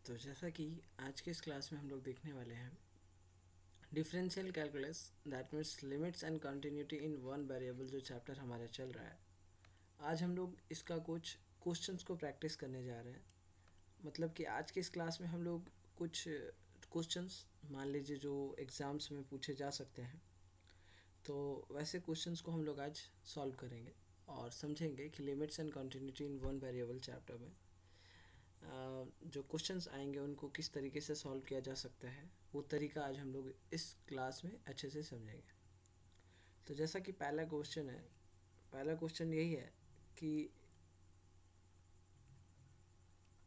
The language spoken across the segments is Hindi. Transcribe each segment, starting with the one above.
तो जैसा कि आज के इस क्लास में हम लोग देखने वाले हैं differential calculus, that means limits and continuity in one variable, जो चैप्टर हमारा चल रहा है। आज हम लोग इसका कुछ क्वेश्चंस को प्रैक्टिस करने जा रहे हैं। मतलब कि आज के इस क्लास में हम लोग कुछ क्वेश्चंस मान लीजिए जो एग्ज़ाम्स में पूछे जा सकते हैं, तो वैसे क्वेश्चंस को हम लोग आज सॉल्व करेंगे और समझेंगे कि limits and continuity in one variable chapter में जो क्वेश्चंस आएंगे उनको किस तरीके से सॉल्व किया जा सकता है, वो तरीका आज हम लोग इस क्लास में अच्छे से समझेंगे। तो जैसा कि पहला क्वेश्चन यही है कि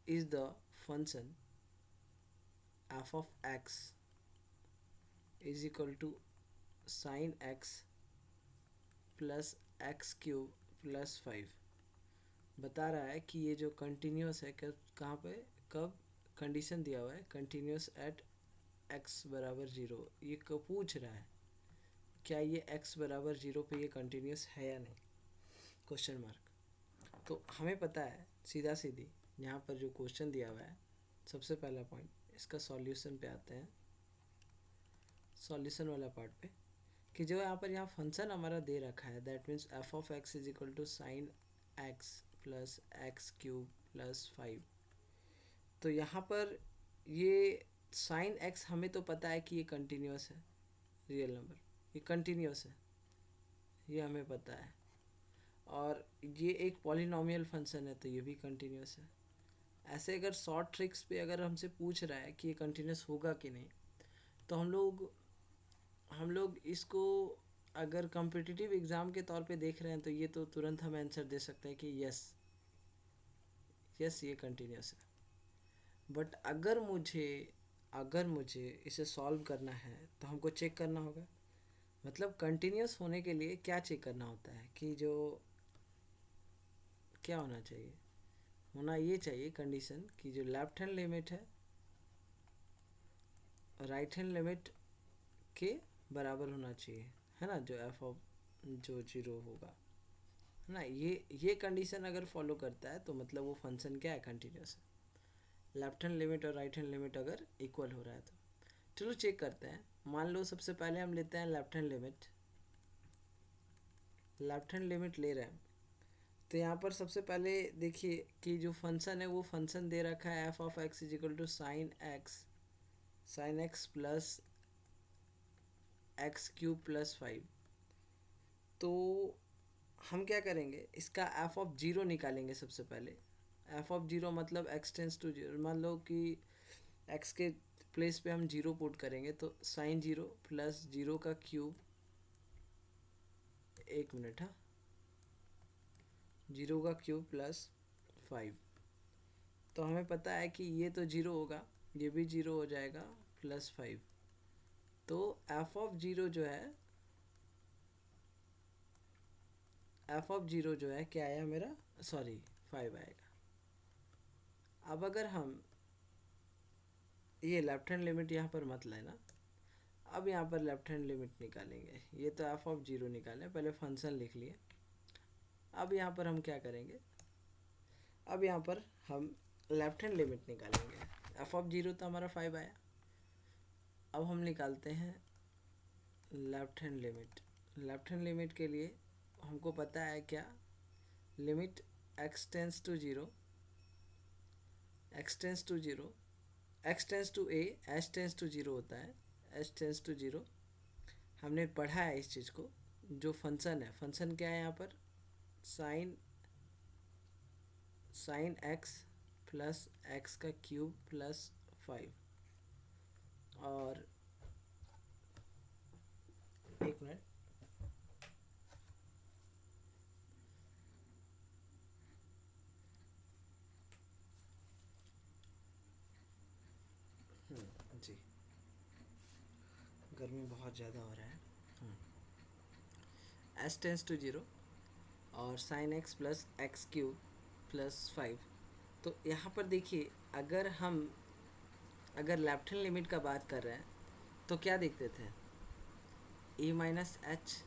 is the function f of x is equal to sine x plus x cube plus 5। बता रहा है कि ये जो कंटिन्यूस है कहाँ पे कब कंडीशन दिया हुआ है, कंटिन्यूस एट x बराबर 0। ये कब पूछ रहा है क्या ये x बराबर 0 पे ये कंटिन्यूस है या नहीं, क्वेश्चन मार्क। तो हमें पता है सीधा सीधी यहाँ पर जो क्वेश्चन दिया हुआ है, सबसे पहला पॉइंट, इसका सॉल्यूशन पे आते हैं, सॉल्यूशन वाला पार्ट पे, कि जो यहाँ फंक्शन हमारा दे रखा है, that means f of x is equal to sine x plus x cube plus 5। तो यहाँ पर ये साइन एक्स हमें तो पता है कि ये कंटिन्यूस है, रियल नंबर ये कंटिन्यूस है, ये हमें पता है। और ये एक पॉलिनोमियल फंक्शन है तो ये भी कंटिन्यूस है। ऐसे अगर शॉर्ट ट्रिक्स पे अगर हमसे पूछ रहा है कि ये कंटिन्यूस होगा कि नहीं, तो हम लोग इसको अगर कॉम्पिटिटिव एग्ज़ाम के तौर पे देख रहे हैं तो ये तो तुरंत हम आंसर दे सकते हैं कि यस ये कंटिन्यूस है। बट अगर मुझे इसे सॉल्व करना है तो हमको चेक करना होगा, मतलब कंटिन्यूस होने के लिए क्या चेक करना होता है कि जो क्या होना चाहिए, होना ये चाहिए कंडीशन कि जो लेफ्ट हैंड लिमिट है राइट हैंड लिमिट के बराबर होना चाहिए, है ना, जो एफ ऑफ जो 0 होगा, है ना। ये कंडीशन अगर फॉलो करता है तो मतलब वो फंक्शन क्या है, कंटिन्यूस है। लेफ्ट हैंड लिमिट और राइट हैंड लिमिट अगर इक्वल हो रहा है तो चलो चेक करते हैं। मान लो सबसे पहले हम लेते हैं लेफ्ट हैंड लिमिट ले रहे हैं। तो यहाँ पर सबसे पहले देखिए कि जो फंक्शन है वो फंक्शन दे रखा है f of x is equal to sine x plus x cube plus 5। तो हम क्या करेंगे, इसका एफ ऑफ 0 निकालेंगे सबसे पहले। एफ ऑफ 0 मतलब एक्स टेंस टू 0, मान लो कि एक्स के प्लेस पे हम 0 पुट करेंगे तो साइन 0 प्लस 0 का क्यूब, 1 मिनट, हाँ, 0 का क्यूब प्लस 5। तो हमें पता है कि ये तो 0 होगा, ये भी 0 हो जाएगा, प्लस 5। तो एफ ऑफ 0 जो है क्या आया मेरा, सॉरी 5 आएगा। अब अगर हम ये लेफ्ट हैंड लिमिट यहाँ पर मत लेना, अब यहाँ पर लेफ्ट हैंड लिमिट निकालेंगे। ये तो एफ ऑफ 0 निकालें, पहले फंक्शन लिख लिए। अब यहाँ पर हम क्या करेंगे, अब यहाँ पर हम लेफ्ट हैंड लिमिट निकालेंगे। एफ ऑफ 0 तो हमारा 5 आया। अब हम निकालते हैं लेफ्ट हैंड लिमिट के लिए हमको पता है क्या, limit x tends to 0, x tends to a, h tends to 0 होता है, h टेंस टू 0। हमने पढ़ा है इस चीज़ को। जो फंक्शन है, फंक्शन क्या है यहाँ पर, साइन एक्स प्लस एक्स का क्यूब प्लस 5। और एक मिनट, जी गर्मी बहुत ज़्यादा हो रहा है। एस टेंस टू 0 और sign x plus x cube plus 5। तो यहाँ पर देखिए अगर लेफ्ट हैंड लिमिट का बात कर रहे हैं तो क्या देखते थे, A minus H,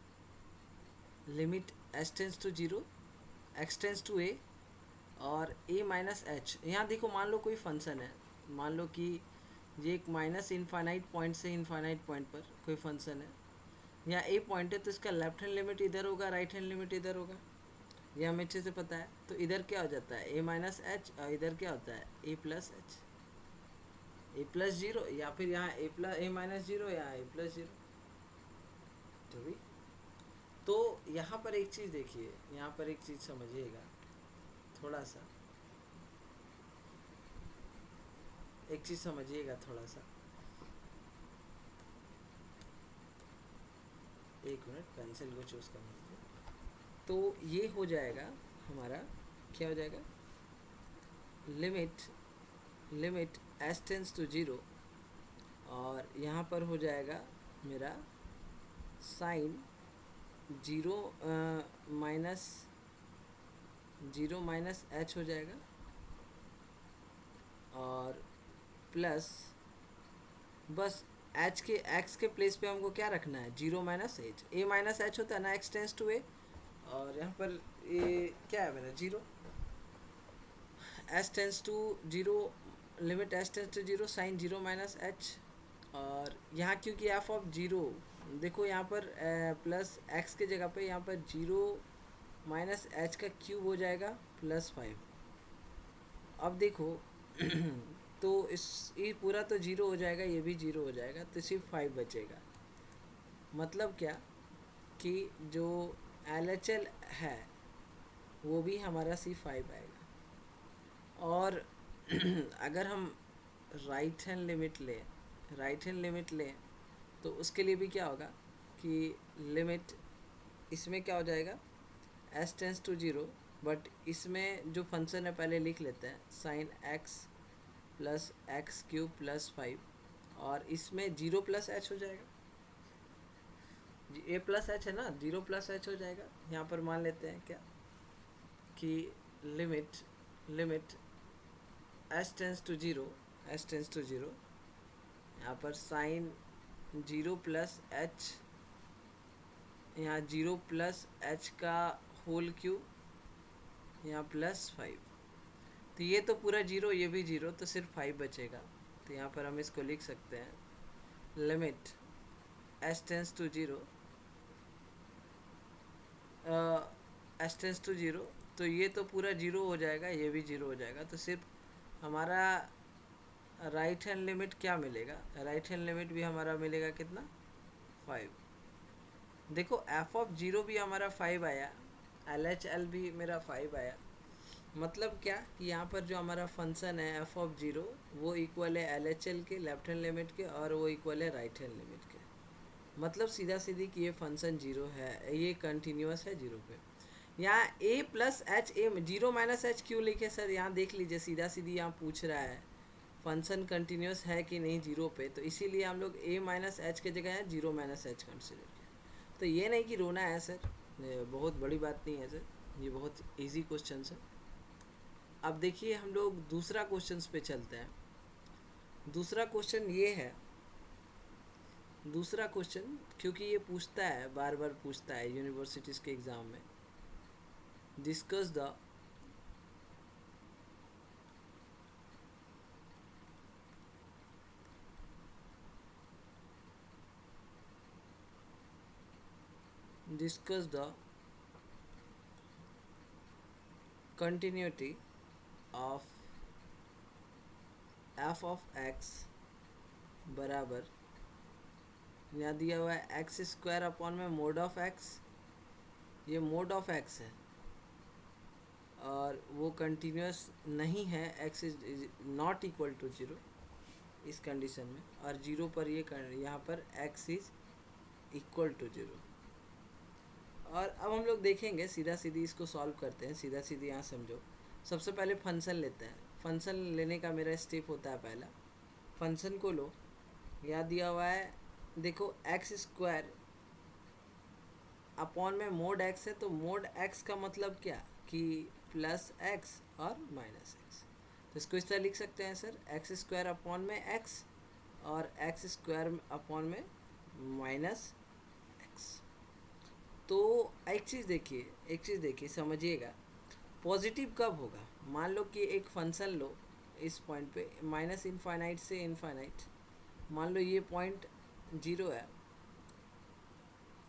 limit H tends to 0, X tends to A और ए माइनस एच। यहाँ देखो मान लो कोई फंक्शन है मान लो कि ये एक माइनस इनफाइनाइट पॉइंट से इनफाइनाइट पॉइंट पर कोई फंक्शन है, या ए पॉइंट है तो इसका लेफ्ट हैंड लिमिट इधर होगा, राइट हैंड लिमिट इधर होगा, ये हमें अच्छे से पता है। तो इधर क्या हो जाता है, ए माइनस एच, और इधर क्या होता है, ए प्लस एच, ए प्लस जीरो, या फिर यहाँ ए माइनस जीरो या ए प्लस जीरो, जो भी। तो यहाँ पर एक चीज़ देखिए, यहाँ पर एक चीज़ समझिएगा थोड़ा सा, एक चीज़ समझिएगा थोड़ा सा, एक मिनट पेंसिल को चूज़ करने दीजिए। तो ये हो जाएगा हमारा, क्या हो जाएगा, limit limit s tends to zero, और यहाँ पर हो जाएगा मेरा साइन जीरो माइनस एच हो जाएगा, और प्लस बस एच के एक्स के प्लेस पे हमको क्या रखना है, जीरो माइनस एच, ए माइनस एच होता है ना, एक्स टेंस टू ए, और यहाँ पर ए क्या है मेरा, zero, s tends to zero, limit s tends to zero sine zero minus h, और यहाँ क्योंकि एफ ऑफ जीरो, देखो यहाँ पर प्लस एक्स के जगह पे यहाँ पर जीरो माइनस एच का क्यूब हो जाएगा प्लस 5। अब देखो तो इस ये पूरा तो जीरो हो जाएगा, ये भी जीरो हो जाएगा, तो सिर्फ 5 बचेगा। मतलब क्या कि जो LHL है वो भी हमारा सिर्फ 5 आएगा। और अगर हम राइट हैंड लिमिट लें तो उसके लिए भी क्या होगा कि लिमिट इसमें क्या हो जाएगा, s tends to zero, but इसमें जो फंक्शन है पहले लिख लेते हैं, sine x plus x cube plus 5, और इसमें जीरो प्लस एच हो जाएगा, ए प्लस एच है ना, जीरो प्लस एच हो जाएगा। यहाँ पर मान लेते हैं क्या कि limit s tends to zero, यहाँ पर साइन जीरो प्लस एच, यहाँ जीरो प्लस एच का होल क्यूब, यहाँ प्लस 5, तो ये तो पूरा जीरो, ये भी जीरो, तो सिर्फ 5 बचेगा। तो यहाँ पर हम इसको लिख सकते हैं, limit s tends to zero, s tends to zero, तो ये तो पूरा जीरो हो जाएगा, ये भी जीरो हो जाएगा, तो सिर्फ हमारा राइट हैंड लिमिट क्या मिलेगा, राइट हैंड लिमिट भी हमारा मिलेगा कितना, 5। देखो एफ ऑफ जीरो भी हमारा 5 आया, LHL भी मेरा 5 आया। मतलब क्या कि यहाँ पर जो हमारा फंक्शन है एफ ऑफ जीरो वो इक्वल है LHL के लेफ्ट हैंड लिमिट के, और वो इक्वल है राइट हैंड लिमिट के। मतलब सीधा सीधी कि ये फंक्शन जीरो है, ये कंटिन्यूस है जीरो पे। यहाँ ए प्लस एच, ए जीरो माइनस एच क्यों लिखे सर, यहाँ देख लीजिए सीधा सीधी यहाँ पूछ रहा है फंक्शन कंटिन्यूस है कि नहीं जीरो पे, तो इसीलिए हम लोग ए माइनस एच के जगह है जीरो माइनस एच कंसिडर किया। तो ये नहीं कि रोना है सर, बहुत बड़ी बात नहीं है सर, ये बहुत ईजी क्वेश्चन है। अब देखिए हम लोग दूसरा क्वेश्चन पे चलते हैं। दूसरा क्वेश्चन ये है, दूसरा क्वेश्चन क्योंकि ये पूछता है, बार बार पूछता है यूनिवर्सिटीज़ के एग्ज़ाम में, discuss the continuity of f of x बराबर, यहाँ दिया हुआ है एक्स स्क्वायर अपॉन में मोड ऑफ एक्स, ये मोड ऑफ एक्स है और वो कंटिन्यूस नहीं है, x is not equal to zero इस कंडीशन में, और जीरो पर ये यहाँ पर x is equal to zero. और अब हम लोग देखेंगे सीधा सीधी इसको सॉल्व करते हैं, सीधा सीधी यहाँ समझो। सबसे पहले फंक्शन लेते हैं, फंक्शन लेने का मेरा स्टेप होता है पहला, फंक्शन को लो, यहाँ दिया हुआ है देखो एक्स स्क्वायर अपॉन में मोड एक्स है, तो मोड एक्स का मतलब क्या कि प्लस एक्स और माइनस एक्स, तो इसको इस तरह लिख सकते हैं सर, एक्स स्क्वायर अपॉन में एक्स और एक्स स्क्वायर अपॉन में माइनस एक्स। तो एक चीज़ देखिए समझिएगा, पॉजिटिव कब होगा, मान लो कि एक फंक्शन लो इस पॉइंट पे माइनस इनफाइनाइट से इनफाइनाइट, मान लो ये पॉइंट 0 है,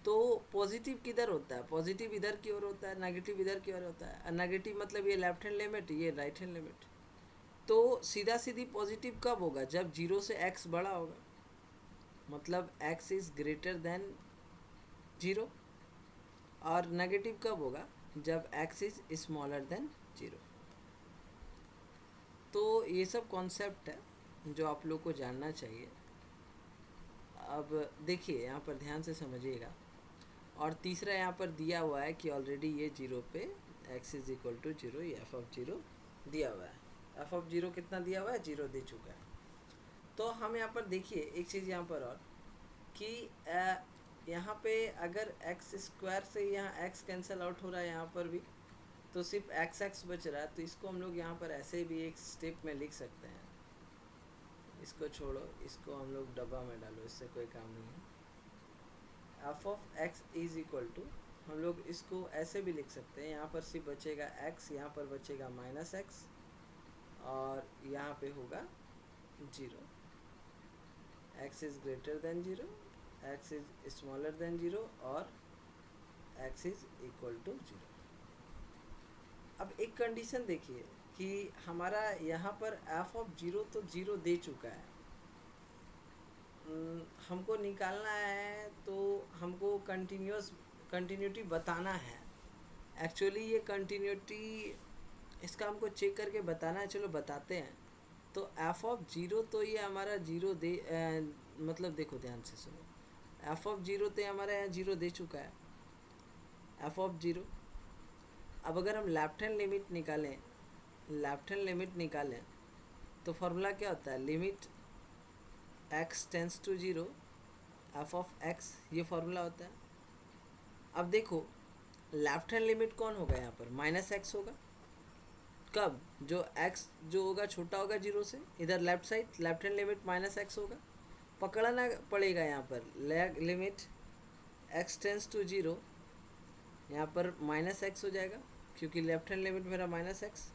तो पॉजिटिव किधर होता है, पॉजिटिव इधर की ओर होता है, नेगेटिव इधर की ओर होता है। नेगेटिव मतलब ये लेफ्ट हैंड लिमिट, ये राइट हैंड लिमिट। तो सीधा सीधी पॉजिटिव कब होगा, जब 0 से x बड़ा होगा, मतलब x इज़ ग्रेटर देन 0। और नेगेटिव कब होगा, जब x इज़ स्मॉलर देन 0। तो ये सब कॉन्सेप्ट है जो आप लोग को जानना चाहिए। अब देखिए यहाँ पर ध्यान से समझिएगा। और तीसरा यहाँ पर दिया हुआ है कि ऑलरेडी ये 0 पे x इज इक्वल टू 0, ये एफ ऑफ 0 दिया हुआ है। एफ ऑफ 0 कितना दिया हुआ है, 0 दे चुका है। तो हम यहाँ पर देखिए एक चीज़ यहाँ पर और कि यहाँ पे अगर एक्स स्क्वायर से यहाँ एक्स कैंसिल आउट हो रहा है, यहाँ पर भी तो सिर्फ एक्स एक्स बच रहा है। तो इसको हम लोग यहाँ पर ऐसे भी एक स्टेप में लिख सकते हैं। इसको छोड़ो, इसको हम लोग डब्बा में डालो, इससे कोई काम नहीं है। F of x is equal to, हम लोग इसको ऐसे भी लिख सकते हैं, यहाँ पर सिर्फ बचेगा एक्स, यहाँ पर बचेगा माइनस एक्स, और यहाँ पे होगा 0। X is greater than 0, x is smaller then 0, और एक्स इज इक्वल टू 0। अब एक कंडीशन देखिए कि हमारा यहाँ पर एफ ऑफ 0 तो 0 दे चुका है, हमको निकालना है, तो हमको कंटिन्यूटी बताना है। एक्चुअली ये कंटिन्यूटी इसका हमको चेक करके बताना है, चलो बताते हैं। तो एफ ऑफ 0 तो ये हमारा 0 दे मतलब देखो ध्यान से सुनो, एफ ऑफ 0 तो हमारा यहाँ 0 दे चुका है, एफ ऑफ 0। अब अगर हम लेफ्ट हैंड लिमिट निकालें, तो फार्मूला क्या होता है, limit x tends to 0 f of x, ये फार्मूला होता है। अब देखो लेफ्ट हैंड लिमिट कौन होगा, यहाँ पर माइनस एक्स होगा। कब, जो x जो होगा छोटा होगा 0 से, इधर left side left hand limit minus x होगा। पकड़ना पड़ेगा यहाँ पर लिमिट x टेंस टू 0, यहाँ पर माइनस एक्स हो जाएगा, क्योंकि लेफ्ट हैंड लिमिट मेरा माइनस एक्स।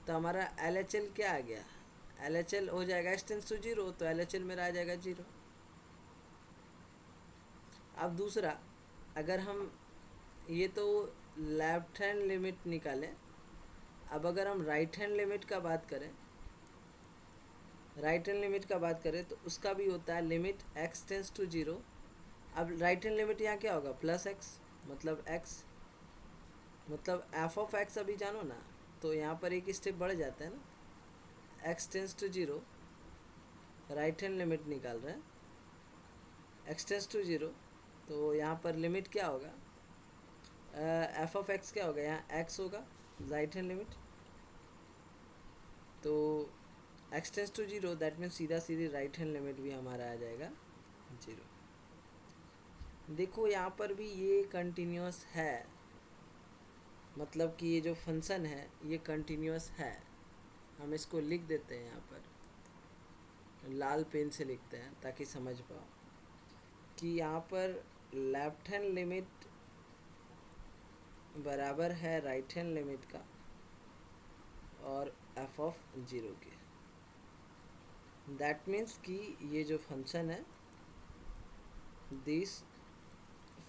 तो हमारा LHL क्या आ गया, LHL हो जाएगा x टेंस टू 0, तो LHL मेरा आ जाएगा 0। अब दूसरा, अगर हम ये तो लेफ्ट हैंड लिमिट निकालें, अब अगर हम राइट हैंड लिमिट का बात करें, तो उसका भी होता है लिमिट x टेंस टू 0। अब राइट हैंड लिमिट यहाँ क्या होगा, प्लस x, मतलब x, मतलब एफ ऑफ एक्स अभी जानो ना, तो यहाँ पर एक स्टेप बढ़ जाता है ना। x tends to 0, right hand limit निकाल रहे हैं, x टेंस टू 0, तो यहाँ पर लिमिट क्या होगा, एफ ऑफ एक्स क्या होगा, यहाँ x होगा राइट हैंड लिमिट, तो x tends to 0, that means सीधा सीधी राइट हैंड लिमिट भी हमारा आ जाएगा 0। देखो यहाँ पर भी ये कंटिन्यूस है, मतलब कि ये जो फंक्शन है ये कंटिन्यूस है। हम इसको लिख देते हैं, यहाँ पर लाल पेन से लिखते हैं ताकि समझ पाओ कि यहाँ पर लेफ्ट हैंड लिमिट बराबर है राइट हैंड लिमिट का और एफ ऑफ 0 के। दैट मीन्स कि ये जो फंक्शन है, दिस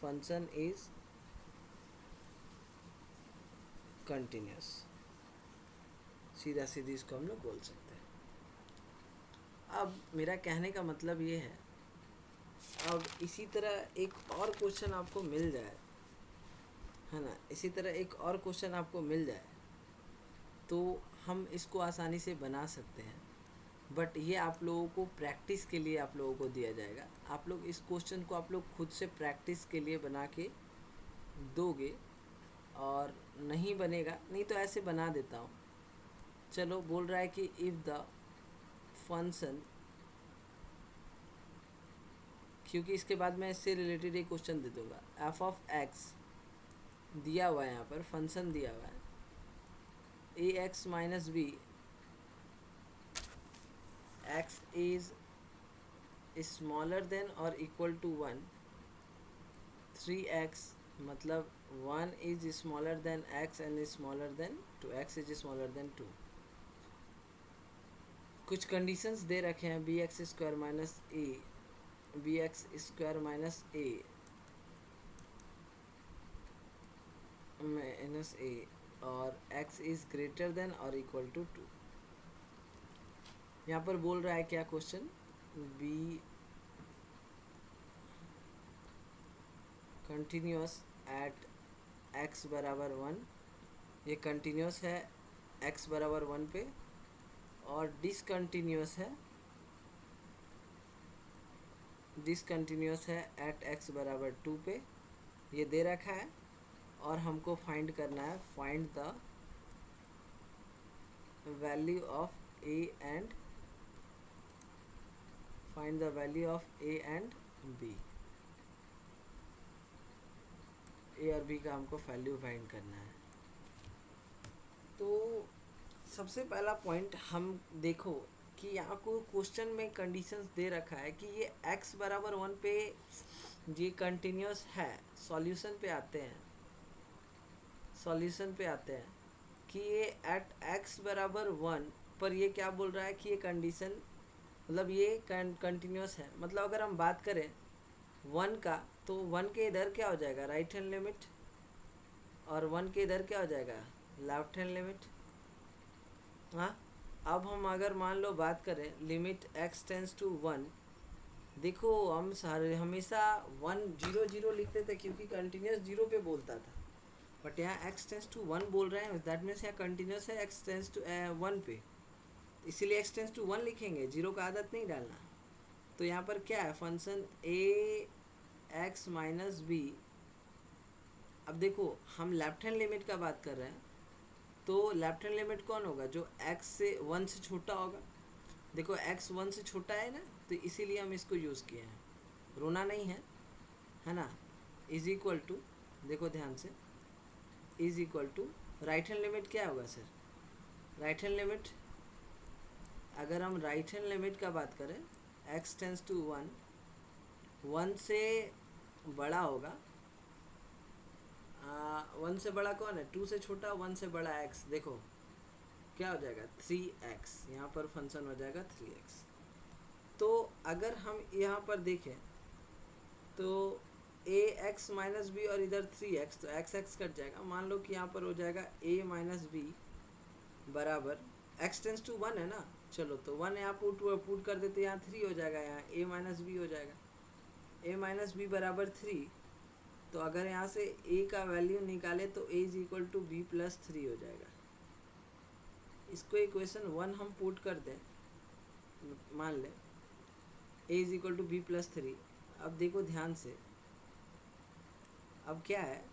फंक्शन इज कंटिन्यूस, सीधा सीधी इसको हम लोग बोल सकते हैं। अब मेरा कहने का मतलब ये है, अब इसी तरह एक और क्वेश्चन आपको मिल जाए, है ना, इसी तरह एक और क्वेश्चन आपको मिल जाए तो हम इसको आसानी से बना सकते हैं। बट ये आप लोगों को प्रैक्टिस के लिए आप लोगों को दिया जाएगा। आप लोग इस क्वेश्चन को आप लोग खुद से प्रैक्टिस के लिए बना के दोगे, और नहीं बनेगा, नहीं तो ऐसे बना देता हूँ। चलो, बोल रहा है कि इफ़ द फंक्शन, क्योंकि इसके बाद मैं इससे रिलेटेड एक क्वेश्चन दे दूँगा। एफ ऑफ एक्स दिया हुआ है, यहाँ पर फंक्शन दिया हुआ है A X minus B, X is smaller than और इक्वल टू 1, 3x मतलब 1 is smaller than x and smaller than 2, x is smaller than 2। कुछ कंडीशंस दे रखे हैं B X square minus A, B X square minus A minus A और x इज ग्रेटर देन और इक्वल टू 2। यहाँ पर बोल रहा है क्या question, B continuous at x बराबर 1, ये कंटिन्यूस है x बराबर 1 पे, और डिसकंटिन्यूस है एट x बराबर 2 पे, ये दे रखा है। और हमको फाइंड करना है, find the value of a and b, ए और बी का हमको वैल्यू फाइंड करना है। तो सबसे पहला पॉइंट हम देखो कि यहाँ को क्वेश्चन में कंडीशंस दे रखा है कि ये x बराबर 1 पे ये कंटिन्यूस है। सॉल्यूशन पे आते हैं कि ये एट x बराबर 1 पर ये क्या बोल रहा है कि ये कंडीशन मतलब ये कंटिन्यूस है। मतलब अगर हम बात करें 1 का, तो 1 के इधर क्या हो जाएगा, राइट हैंड लिमिट, और 1 के इधर क्या हो जाएगा, लेफ्ट हैंड लिमिट। हाँ, अब हम अगर मान लो बात करें लिमिट x टेंस टू 1, देखो हम सारे हमेशा 1 0 0 लिखते थे क्योंकि कंटिन्यूस 0 पे बोलता था, बट यहाँ x टेंस टू 1 बोल रहे हैं, दैट मीन्स यहाँ कंटिन्यूस है x टेंस टू 1 पे, इसीलिए x टेंस टू 1 लिखेंगे, 0 का आदत नहीं डालना। तो यहाँ पर क्या है, function a x minus b. अब देखो हम लेफ्ट हैंड लिमिट का बात कर रहे हैं, तो लेफ्ट हैंड लिमिट कौन होगा, जो x से 1 से छोटा होगा। देखो x 1 से छोटा है ना, तो इसीलिए हम इसको यूज़ किए हैं, रोना नहीं है ना। इज इक्वल टू, देखो ध्यान से, is equal to right hand limit क्या होगा सर, राइट हैंड लिमिट, अगर हम राइट हैंड लिमिट का बात करें x टेंस टू 1 से बड़ा होगा, 1 से बड़ा कौन है, 2 से छोटा, 1 से बड़ा x, देखो क्या हो जाएगा 3x, यहाँ पर फंक्शन हो जाएगा 3x। तो अगर हम यहाँ पर देखें तो ax माइनस बी और इधर 3x, तो x कट जाएगा। मान लो कि यहाँ पर हो जाएगा a माइनस बी बराबर x टेंस टू 1 है ना, चलो तो 1 यहाँ पुट कर देते, यहाँ 3 हो जाएगा, यहाँ a माइनस बी हो जाएगा, a माइनस बी बराबर 3। तो अगर यहाँ से a का वैल्यू निकाले तो a is equal to b plus 3 हो जाएगा। इसको इक्वेशन 1 हम पुट कर दें, मान लें a is equal to b plus 3। अब देखो ध्यान से, अब क्या है,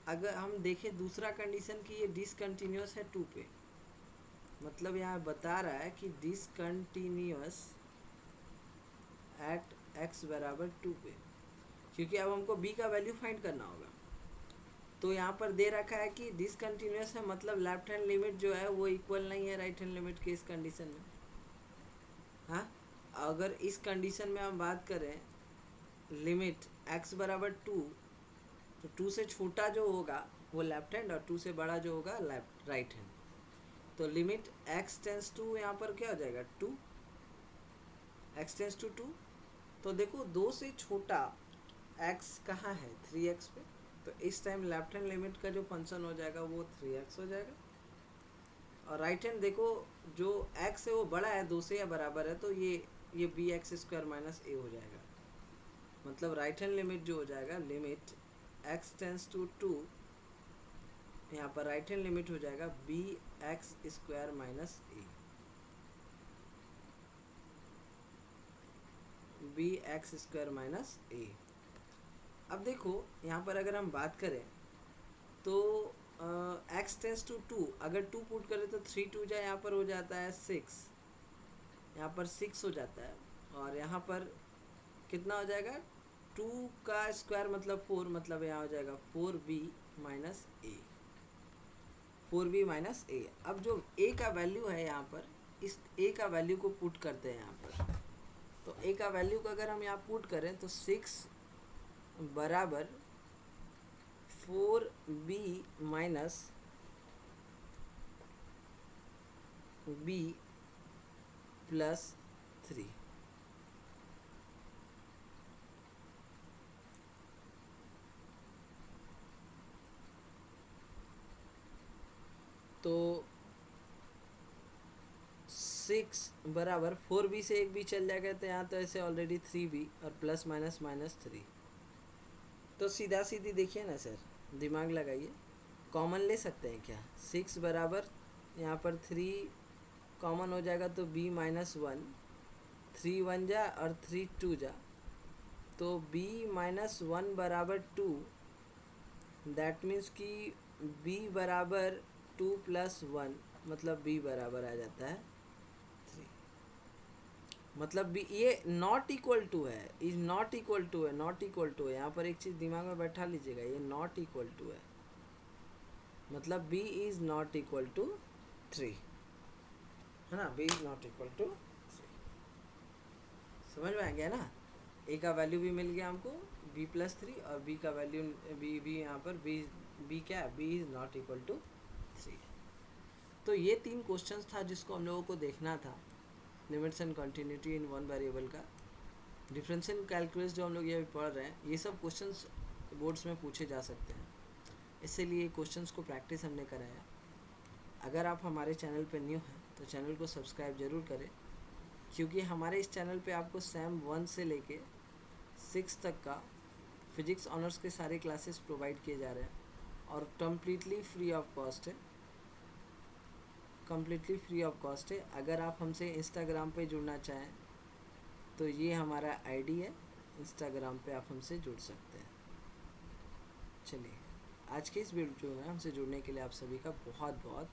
अगर हम देखें दूसरा कंडीशन कि ये डिसकंटिन्यूस है 2 पे, मतलब यहाँ बता रहा है कि डिसकंटिन्यूस एट x बराबर 2 पे, क्योंकि अब हमको b का वैल्यू फाइंड करना होगा। तो यहाँ पर दे रखा है कि डिसकंटिन्यूस है, मतलब लेफ्ट हैंड लिमिट जो है वो इक्वल नहीं है राइट हैंड लिमिट के इस कंडीशन में। हाँ, अगर इस कंडीशन में हम बात करें लिमिट x बराबर 2, तो 2 से छोटा जो होगा वो लेफ्ट हैंड और 2 से बड़ा जो होगा राइट हैंड। तो लिमिट x टेंस टू यहाँ पर क्या हो जाएगा 2, x टेंस टू 2। तो देखो 2 से छोटा x कहाँ है, 3x पे, तो इस टाइम लेफ्ट हैंड लिमिट का जो फंक्शन हो जाएगा वो 3x हो जाएगा। और राइट हैंड देखो जो x है वो बड़ा है 2 से या बराबर है, तो ये बी एक्स स्क्वायर माइनस ए हो जाएगा। मतलब राइट हैंड लिमिट जो हो जाएगा, लिमिट x टेंस टू 2, यहाँ पर राइट हैंड लिमिट हो जाएगा B X square minus A, B X square minus ए। अब देखो यहाँ पर अगर हम बात करें तो x टेंस टू 2, अगर 2 पुट करें तो 3 2 जाए, यहाँ पर हो जाता है 6, यहाँ पर 6 हो जाता है, और यहाँ पर कितना हो जाएगा 2 का स्क्वायर मतलब 4, मतलब यहाँ हो जाएगा 4b माइनस ए, 4b माइनस ए। अब जो a का वैल्यू है यहाँ पर, इस a का वैल्यू को पुट करते हैं यहाँ पर, तो a का वैल्यू को अगर हम यहाँ पुट करें तो 6 बराबर 4b माइनस b प्लस 3। तो 6 बराबर 4b से एक भी चल जाएगा, तो यहाँ तो ऐसे ऑलरेडी 3b और प्लस माइनस माइनस 3। तो सीधा सीधी देखिए ना सर, दिमाग लगाइए, कॉमन ले सकते हैं क्या? 6 बराबर यहाँ पर 3 कॉमन हो जाएगा तो b माइनस 1, 3 1 जा और 3 2 जा, तो b माइनस 1 बराबर 2। दैट मीन्स कि b बराबर 2 प्लस 1, मतलब b बराबर आ जाता है 3। मतलब b ये नॉट इक्वल टू है, इज नॉट इक्वल टू है, नॉट इक्वल टू है। यहाँ पर एक चीज़ दिमाग में बैठा लीजिएगा, ये नॉट इक्वल टू है, मतलब b is not equal to 3, है ना। b is not equal to 3, समझ में आ गया ना। a का वैल्यू भी मिल गया हमको b प्लस 3, और b का वैल्यू b यहाँ पर b क्या है, b is not equal to 3। तो ये 3 क्वेश्चंस था जिसको हम लोगों को देखना था, limits and continuity in one variable का। डिफरेंशियल कैलकुलस जो हम लोग ये पढ़ रहे हैं, ये सब क्वेश्चंस बोर्ड्स में पूछे जा सकते हैं, इसीलिए क्वेश्चंस को प्रैक्टिस हमने कराया। अगर आप हमारे चैनल पर न्यू हैं तो चैनल को सब्सक्राइब ज़रूर करें, क्योंकि हमारे इस चैनल पे आपको सैम 1 से लेके 6 तक का फिजिक्स ऑनर्स के सारे क्लासेस प्रोवाइड किए जा रहे हैं, और कम्प्लीटली फ्री ऑफ कॉस्ट है, कम्प्लीटली फ्री ऑफ कॉस्ट है। अगर आप हमसे इंस्टाग्राम पे जुड़ना चाहें तो ये हमारा आईडी है, इंस्टाग्राम पे आप हमसे जुड़ सकते हैं। चलिए, आज के इस वीडियो में हमसे जुड़ने के लिए आप सभी का बहुत बहुत